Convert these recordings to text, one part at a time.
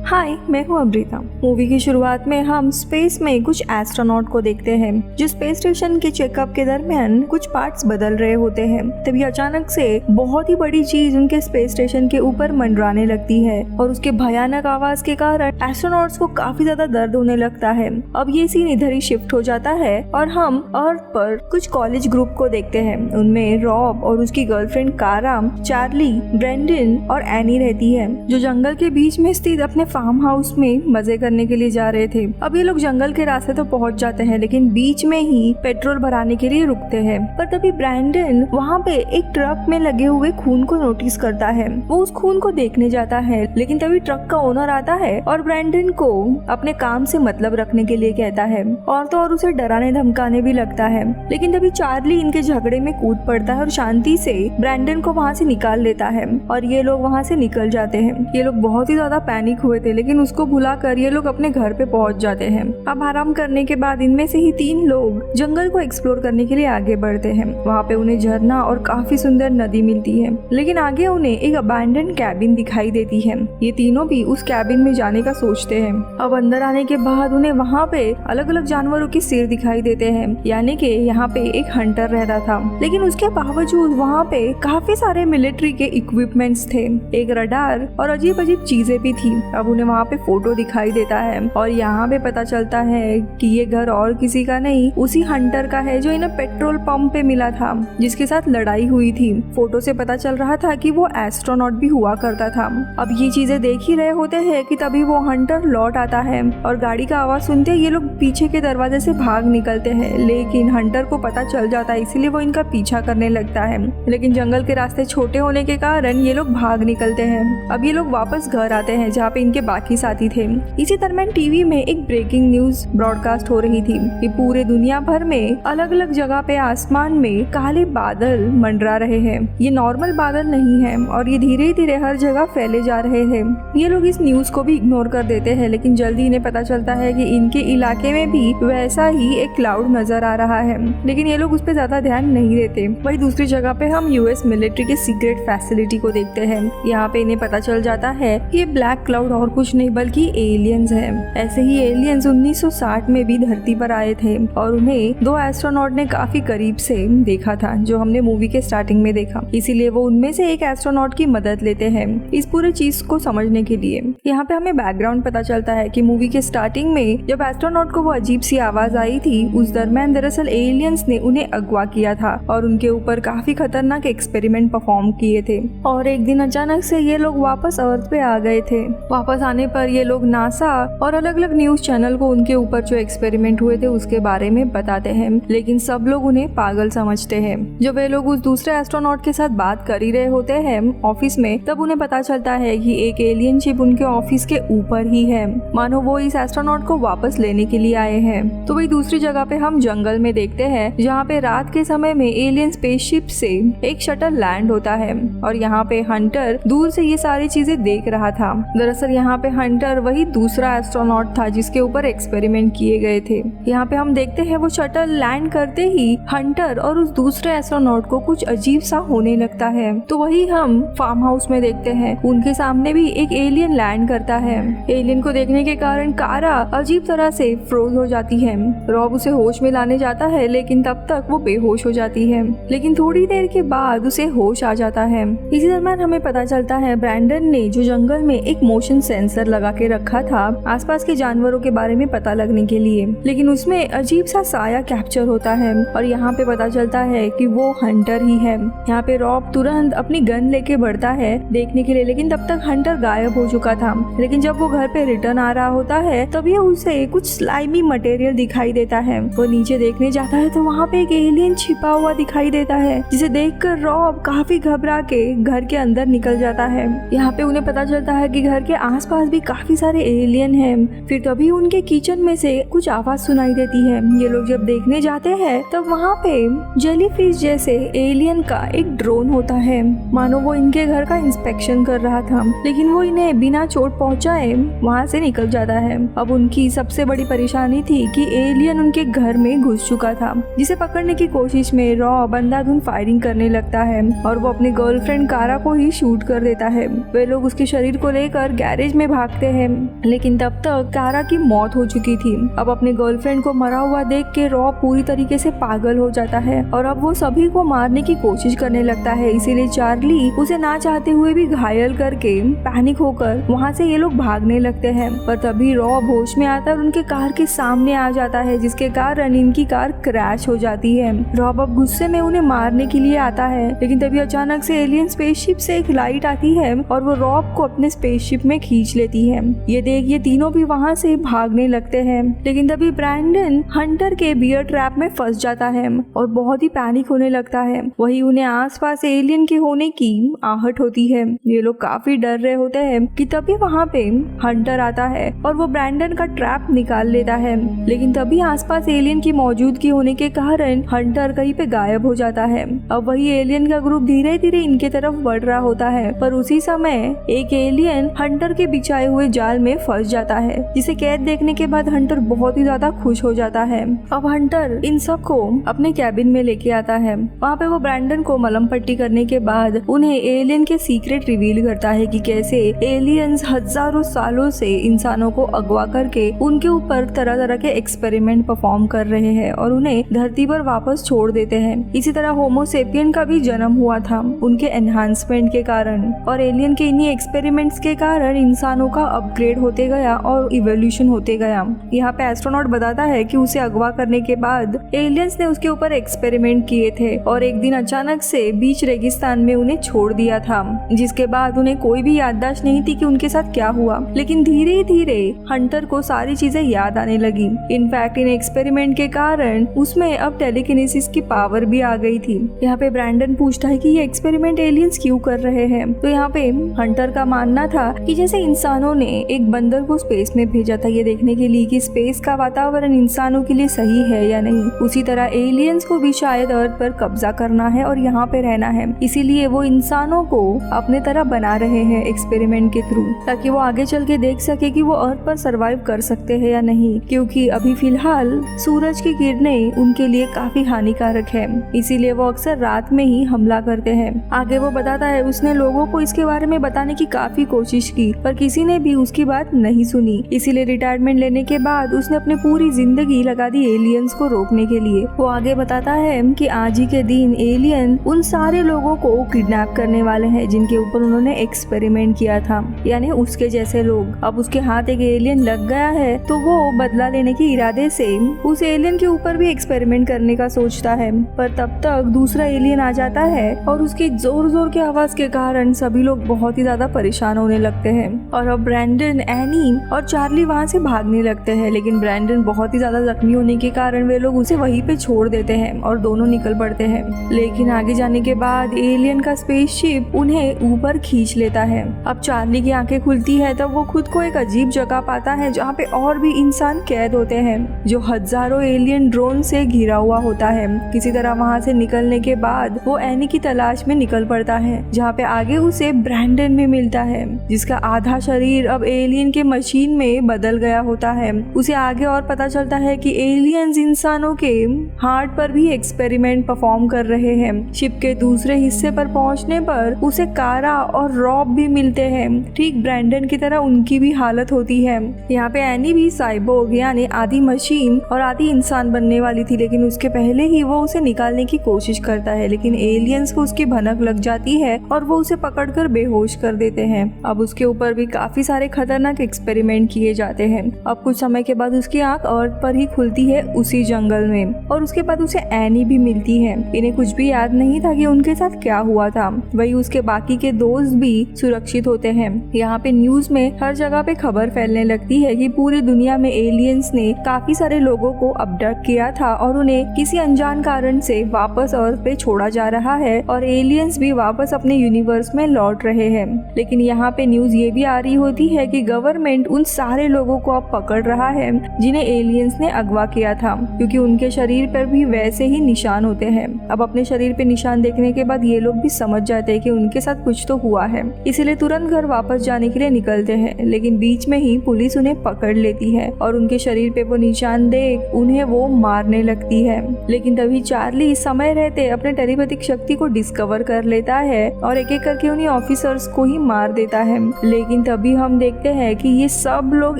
हाय, मैं हूँ अमृता। मूवी की शुरुआत में हम स्पेस में कुछ एस्ट्रोनॉट को देखते हैं जो स्पेस स्टेशन के चेकअप के दरमियान कुछ पार्ट्स बदल रहे होते हैं। तभी अचानक से बहुत ही बड़ी चीज उनके स्पेस स्टेशन के ऊपर मंडराने लगती है और उसके भयानक आवाज के कारण एस्ट्रोनॉट्स को काफी ज्यादा दर्द होने लगता है। अब ये सीन इधर ही शिफ्ट हो जाता है और हम अर्थ पर कुछ कॉलेज ग्रुप को देखते हैं। उनमें रॉब और उसकी गर्लफ्रेंड कारा, चार्ली, ब्रेंडन और एनी रहती है जो जंगल के बीच में स्थित अपने फार्म हाउस में मजे करने के लिए जा रहे थे। अब ये लोग जंगल के रास्ते तो पहुंच जाते हैं लेकिन बीच में ही पेट्रोल भराने के लिए रुकते हैं। पर तभी ब्रैंडन वहाँ पे एक ट्रक में लगे हुए खून को नोटिस करता है। वो उस खून को देखने जाता है लेकिन तभी ट्रक का ओनर आता है और ब्रैंडन को अपने काम से मतलब रखने के लिए कहता है और तो और उसे डराने धमकाने भी लगता है। लेकिन तभी चार्ली इनके झगड़े में कूद पड़ता है और शांति से ब्रैंडन को वहाँ से निकाल लेता है और ये लोग वहाँ से निकल जाते हैं। ये लोग बहुत ही ज्यादा पैनिक हुए थे लेकिन उसको भुलाकर ये लोग अपने घर पे पहुंच जाते हैं। अब आराम करने के बाद इनमें से ही 3 लोग जंगल को एक्सप्लोर करने के लिए आगे बढ़ते हैं। वहाँ पे उन्हें झरना और काफी सुंदर नदी मिलती है लेकिन आगे उन्हें एक अबैंडन कैबिन दिखाई देती है। ये तीनों भी उस कैबिन में जाने का सोचते हैं। अब अंदर आने के बाद उन्हें वहाँ पे अलग अलग जानवरों के सिर दिखाई देते हैं, यानी कि यहाँ पे एक हंटर रहता था। लेकिन उसके बावजूद वहाँ पे काफी सारे मिलिट्री के इक्विपमेंट्स थे, एक रडार और अजीब अजीब चीजें भी थी। अब उन्हें वहाँ पे फोटो दिखाई देता है और यहाँ पे पता चलता है कि ये घर और किसी का नहीं, उसी हंटर का है जो इन्हें पेट्रोल पंप पे मिला था, जिसके साथ लड़ाई हुई थी। फोटो से पता चल रहा था कि वो एस्ट्रोनॉट भी हुआ करता था। अब ये चीजें देख ही रहे होते हैं कि तभी वो हंटर लौट आता है और गाड़ी का आवाज सुनते ये लोग पीछे के दरवाजे से भाग निकलते हैं। लेकिन हंटर को पता चल जाता है इसीलिए वो इनका पीछा करने लगता है। लेकिन जंगल के रास्ते छोटे होने के कारण ये लोग भाग निकलते हैं। अब ये लोग वापस घर आते हैं जहाँ पे इनके बाकी साथी थे। इसी दरमियान टीवी में एक ब्रेकिंग न्यूज ब्रॉडकास्ट हो रही थी कि पूरे दुनिया भर में अलग अलग जगह पे आसमान में काले बादल मंडरा रहे हैं। ये नॉर्मल बादल नहीं है और ये धीरे धीरे हर जगह फैले जा रहे हैं। ये लोग इस न्यूज को भी इग्नोर कर देते हैं लेकिन जल्दी इन्हें पता चलता है कि इनके इलाके में भी वैसा ही एक क्लाउड नजर आ रहा है। लेकिन ये लोग उस पर ज्यादा ध्यान नहीं देते। वही दूसरी जगह पे हम यूएस मिलिट्री के सीक्रेट फैसिलिटी को देखते हैं। यहाँ पे इन्हें पता चल जाता है कि ये ब्लैक क्लाउड और कुछ नहीं बल्कि एलियंस है। ऐसे ही एलियंस 1960 में भी धरती पर आए थे और उन्हें 2 एस्ट्रोनॉट ने काफी करीब से देखा था जो हमने मूवी के स्टार्टिंग में देखा। इसीलिए वो उनमें से एक एस्ट्रोनॉट की मदद लेते हैं इस पूरे चीज को समझने के लिए। यहाँ पे हमें बैकग्राउंड पता चलता है कि मूवी के स्टार्टिंग में जब एस्ट्रोनॉट को वो अजीब सी आवाज आई थी उस दरमियान दरअसल एलियंस ने उन्हें अगवा किया था और उनके ऊपर काफी खतरनाक एक्सपेरिमेंट परफॉर्म किए थे। और एक दिन अचानक से ये लोग वापस अर्थ पे आ गए थे। वापस आने पर ये लोग नासा और अलग अलग न्यूज चैनल को उनके ऊपर जो एक्सपेरिमेंट हुए थे उसके बारे में बताते हैं लेकिन सब लोग उन्हें पागल समझते हैं। जब वे लोग उस दूसरे एस्ट्रोनॉट के साथ बात कर ही रहे होते हैं ऑफिस में तब उन्हें पता चलता है कि एक एलियन शिप उनके ऑफिस के ऊपर ही है, मानो वो इस एस्ट्रोनॉट को वापस लेने के लिए आए हैं। तो वही दूसरी जगह पे हम जंगल में देखते हैं जहाँ पे रात के समय में एलियन स्पेसशिप से एक शटल लैंड होता है और यहाँ पे हंटर दूर से ये सारी चीजें देख रहा था। दरअसल यहाँ पे हंटर वही दूसरा एस्ट्रोनॉट था जिसके ऊपर एक्सपेरिमेंट किए गए थे। यहाँ पे हम देखते हैं वो शटल लैंड करते ही हंटर और उस दूसरे एस्ट्रोनॉट को कुछ अजीब सा होने लगता है। तो वही हम फार्म हाउस में देखते हैं उनके सामने भी एक एलियन लैंड करता है। एलियन को देखने के कारण कारा अजीब तरह से फ्रोज हो जाती है। रॉब उसे होश में लाने जाता है लेकिन तब तक वो बेहोश हो जाती है। लेकिन थोड़ी देर के बाद उसे होश आ जाता है। इसी दरम्यान हमें पता चलता है ब्रैंडन ने जो जंगल में एक मोशन सेंसर लगा के रखा था आसपास के जानवरों के बारे में पता लगने के लिए, लेकिन उसमें अजीब सा साया कैप्चर होता है और यहाँ पे पता चलता है कि वो हंटर ही है। यहाँ पे रॉब तुरंत अपनी गन लेके बढ़ता है देखने के लिए लेकिन तब तक हंटर गायब हो चुका था। लेकिन जब वो घर पे रिटर्न आ रहा होता है तभी उसे कुछ स्लाइमी मटेरियल दिखाई देता है। वो नीचे देखने जाता है तो वहाँ पे एक एलियन छिपा हुआ दिखाई देता है जिसे देखकर रॉब काफी घबरा के घर के अंदर निकल जाता है। यहाँ पे उन्हें पता चलता है कि घर के आसपास भी काफी सारे एलियन हैं। फिर तभी उनके किचन में से कुछ आवाज सुनाई देती है। ये लोग जब देखने जाते हैं तब वहाँ पे जेलीफिश जैसे एलियन का एक ड्रोन होता है, मानो वो इनके घर का इंस्पेक्शन कर रहा था। लेकिन वो इन्हें बिना चोट पहुँचाए वहाँ से निकल जाता है। अब उनकी सबसे बड़ी परेशानी थी कि एलियन उनके घर में घुस चुका था, जिसे पकड़ने की कोशिश में रॉब अंधाधुंध फायरिंग करने लगता है और वो अपनी गर्लफ्रेंड कारा को ही शूट कर देता है। वे लोग उसके शरीर को लेकर गैरेज में भागते हैं, लेकिन तब तक कारा की मौत हो चुकी थी। अब अपने गर्लफ्रेंड को मरा हुआ देख के रॉब पूरी तरीके से पागल हो जाता है और अब वो सभी को मारने की कोशिश करने लगता है। इसीलिए चार्ली उसे ना चाहते हुए भी घायल करके पैनिक होकर वहाँ से ये लोग भागने लगते हैं। पर तभी रॉब होश में आता है और उनके कार के सामने आ जाता है, जिसके कारण इनकी कार क्रैश हो जाती है। रॉब अब गुस्से में उन्हें मारने के लिए आता है, लेकिन तभी अचानक से एलियन स्पेसशिप से एक लाइट आती है और वो रॉब को अपने स्पेसशिप में खींच लेती है। ये देख ये तीनों भी वहाँ से भागने लगते हैं, लेकिन तभी ब्रैंडन हंटर के बियर ट्रैप में फंस जाता है और बहुत ही पैनिक होने लगता है। वही उन्हें आसपास एलियन के होने की आहट होती है। ये लोग काफी डर रहे होते हैं कि तभी वहाँ पे हंटर आता है और वो ब्रैंडन का ट्रैप निकाल लेता है, लेकिन तभी आसपास एलियन की मौजूदगी होने के कारण हंटर कहीं पे गायब हो जाता है। अब वही एलियन का ग्रुप धीरे धीरे इनके तरफ बढ़ रहा होता है, पर उसी समय एक एलियन हंटर के बिछाए हुए जाल में फंस जाता है, जिसे कैद देखने के बाद हंटर बहुत ही ज्यादा खुश हो जाता है। अब हंटर इन सबको अपने कैबिन में लेके आता है। वहाँ पे वो ब्रैंडन को मलम पट्टी करने के बाद उन्हें एलियन के सीक्रेट रिवील करता है कि कैसे एलियंस हजारों सालों से इंसानों को अगवा करके उनके ऊपर तरह तरह के एक्सपेरिमेंट परफॉर्म कर रहे हैं और उन्हें धरती पर वापस छोड़ देते हैं। इसी तरह होमोसेपियन का भी जन्म हुआ था उनके एनहांसमेंट के कारण, और एलियन के इन्हीं एक्सपेरिमेंट्स के कारण इंसानों का अपग्रेड होते गया और इवोल्यूशन होते गया। यहाँ पे एस्ट्रोनॉट बताता है कि उसे अगवा करने के बाद एलियंस ने उसके ऊपर एक्सपेरिमेंट किए थे और एक दिन अचानक से बीच रेगिस्तान में उन्हें छोड़ दिया था, जिसके बाद उन्हें कोई भी याददाश्त नहीं थी कि उनके साथ क्या हुआ। लेकिन धीरे धीरे हंटर को सारी चीजें याद आने लगी। इनफैक्ट इन एक्सपेरिमेंट के कारण उसमें अब टेलीकिनेसिस की पावर भी आ गई थी। यहाँ पे ब्रैंडन पूछता है कि ये एक्सपेरिमेंट एलियंस क्यों कर रहे हैं, तो यहाँ पे हंटर का मानना था कि जैसे इंसानों ने एक बंदर को स्पेस में भेजा था ये देखने के लिए कि स्पेस का वातावरण इंसानों के लिए सही है या नहीं, उसी तरह एलियंस को भी शायद अर्थ पर कब्जा करना है और यहाँ पे रहना है। इसीलिए वो इंसानों को अपने तरह बना रहे हैं एक्सपेरिमेंट के थ्रू, ताकि वो आगे चल के देख सके कि वो अर्थ पर सरवाइव कर सकते हैं या नहीं, क्योंकि अभी फिलहाल सूरज की किरणें उनके लिए काफी हानिकारक है। इसीलिए वो अक्सर रात में ही हमला करते हैं। आगे वो बताता है उसने लोगों को इसके बारे में बताने की काफी कोशिश की, पर किसी ने भी उसकी बात नहीं सुनी। इसीलिए रिटायरमेंट लेने के बाद उसने अपनी पूरी जिंदगी लगा दी एलियंस को रोकने के लिए। वो आगे बताता है कि आज ही के दिन एलियन उन सारे लोगों को किडनैप करने वाले हैं जिनके ऊपर उन्होंने एक्सपेरिमेंट किया था, यानी उसके जैसे लोग। अब उसके हाथ एक एलियन लग गया है तो वो बदला लेने के इरादे से उस एलियन के ऊपर भी एक्सपेरिमेंट करने का सोचता है, पर तब तक दूसरा एलियन आ जाता है और उसकी जोर जोर की आवाज के कारण सभी लोग बहुत ही ज्यादा परेशान होने लगते हैं। और अब ब्रैंडन, एनी और चार्ली वहाँ से भागने लगते हैं, लेकिन ब्रैंडन बहुत ही ज्यादा जख्मी होने के कारण वे लोग उसे वहीं पे छोड़ देते हैं और दोनों निकल पड़ते हैं। लेकिन आगे जाने के बाद एलियन का स्पेसशिप उन्हें ऊपर खींच लेता है। अब चार्ली की आंखें खुलती है तब वो खुद को एक अजीब जगह पाता है जहाँ पे और भी इंसान कैद होते हैं, जो हजारों एलियन ड्रोन से घिरा हुआ होता है। किसी तरह वहाँ से निकलने के बाद वो एनी की तलाश में निकल पड़ता है, जहाँ पे आगे उसे ब्रैंडन भी मिलता है, जिसका आधा शरीर अब एलियन के मशीन में बदल गया होता है। उसे आगे और पता चलता है कि एलियंस इंसानों के हार्ट पर भी एक्सपेरिमेंट परफॉर्म कर रहे हैं। शिप के दूसरे हिस्से पर पहुंचने पर उसे कारा और रॉब भी मिलते हैं। ठीक ब्रैंडन की तरह उनकी भी हालत होती है। यहाँ पे एनी भी साइबोर्ग यानी आधी मशीन और आधी इंसान बनने वाली थी, लेकिन उसके पहले ही वो उसे निकालने की कोशिश करता है, लेकिन एलियंस को उसकी भनक लग जाती है और वो उसे पकड़कर बेहोश कर देते हैं। अब उसके ऊपर भी काफी सारे खतरनाक एक्सपेरिमेंट किए जाते हैं। अब कुछ समय के बाद उसकी आंख अर्थ पर ही खुलती है उसी जंगल में, और उसके बाद उसे एनी भी मिलती है। इन्हें कुछ भी याद नहीं था कि उनके साथ क्या हुआ था। वही उसके बाकी के दोस्त भी सुरक्षित होते हैं। यहाँ पे न्यूज में हर जगह पे खबर फैलने लगती है कि पूरी दुनिया में एलियंस ने काफी सारे लोगों को अबडक्ट किया था और उन्हें किसी अनजान कारण से वापस अर्थ पे छोड़ा जा रहा है, और एलियंस भी वापस अपने यूनिवर्स में लौट रहे हैं। लेकिन यहाँ पे न्यूज ये भी आ रही होती है कि गवर्नमेंट उन सारे लोगों को अब पकड़ रहा है जिन्हें एलियंस ने अगवा किया था, क्योंकि उनके शरीर पर भी वैसे ही निशान होते हैं। अब अपने शरीर पे निशान देखने के बाद ये लोग भी समझ जाते हैं कि उनके साथ कुछ तो हुआ है, इसलिए तुरंत घर वापस जाने के लिए निकलते हैं। लेकिन बीच में ही पुलिस उन्हें पकड़ लेती है और उनके शरीर पे वो निशान देख उन्हें वो मारने लगती है। लेकिन तभी चार्ली समय रहते अपने टेलीपैथिक शक्ति को डिस्कवर कर लेता है और एक एक करके उन्हीं ऑफिसर्स को ही मार देता है। लेकिन तभी हम देखते हैं कि ये सब लोग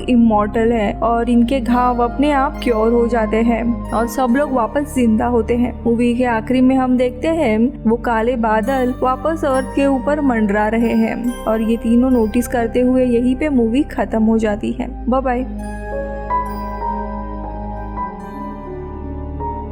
इमॉर्टल है और इनके घाव अपने आप क्योर हो जाते हैं और सब लोग वापस जिंदा होते हैं। मूवी के आखिरी में हम देखते हैं वो काले बादल वापस अर्थ के ऊपर मंडरा रहे हैं और ये तीनों नोटिस करते हुए यहीं पे मूवी खत्म हो जाती है। Bye bye.